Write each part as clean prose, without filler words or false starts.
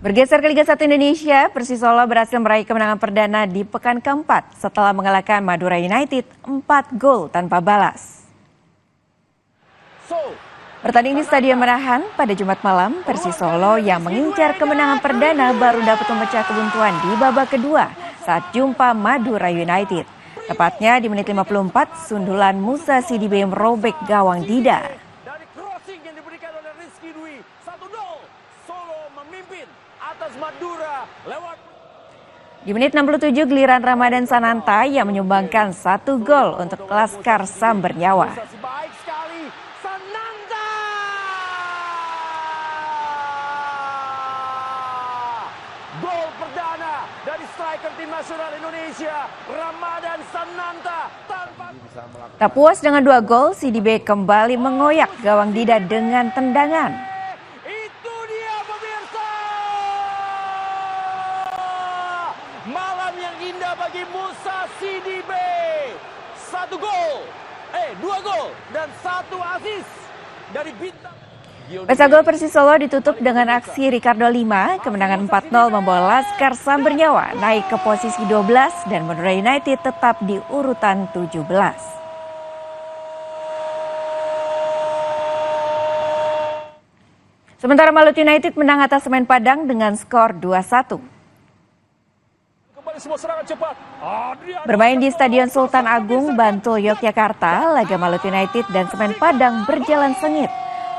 Bergeser ke Liga 1 Indonesia, Persis Solo berhasil meraih kemenangan perdana di pekan keempat setelah mengalahkan Madura United 4 gol tanpa balas. Bertanding di Stadion Manahan pada Jumat malam, Persis Solo yang mengincar kemenangan perdana baru dapat memecah kebuntuan di babak kedua saat jumpa Madura United. Tepatnya di menit 54, sundulan Musa Sidibe merobek gawang Dida. Dari crossing yang diberikan oleh Rizky Dwi, 1-0, Solo memimpin atas Madura lewat. Di menit 67, giliran Ramadan Sananta yang menyumbangkan 1 gol untuk Laskar Samber Nyawa. Baik sekali, Sananta. Gol perdana dari striker tim nasional Indonesia, Ramadan Sananta. Tak puas dengan 2 gol, Sidibe kembali mengoyak gawang Dida dengan tendangan. Itu dia pemirsa. Malam yang indah bagi Musa Sidibe. 2 gol dan 1 assist dari bintang. Pesta gol Persis Solo ditutup dengan aksi Ricardo Lima. Kemenangan 4-0 membawa Laskar Samber Nyawa naik ke posisi 12 dan Madura United tetap di urutan 17. Sementara Malut United menang atas Semen Padang dengan skor 2-1. Bermain di Stadion Sultan Agung, Bantul, Yogyakarta, laga Malut United dan Semen Padang berjalan sengit.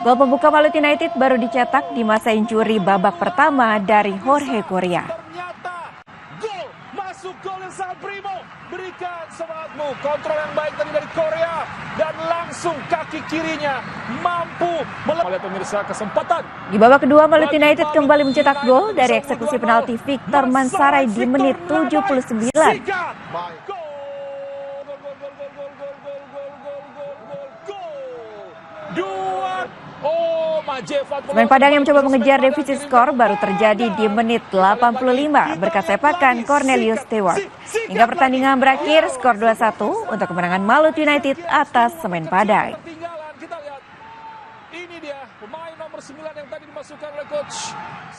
Gol pembuka Malut United baru dicetak di masa injuri babak pertama dari Jorge Coria. Ternyata gol masuk, gol yang sangat primo. Berikan semangatmu, kontrol yang baik tadi dari Korea dan langsung kaki kirinya mampu melihat pemirsa kesempatan. Di babak kedua, Malut United kembali mencetak gol dari eksekusi penalti Victor Mansarai di menit 79. Semen Padang yang mencoba mengejar defisit skor baru terjadi di menit 85 berkat sepakan Cornelius Stewart. Hingga pertandingan berakhir skor 2-1 untuk kemenangan Malut United atas Semen Padang. Kita lihat, ini dia pemain nomor 9 yang tadi dimasukkan oleh coach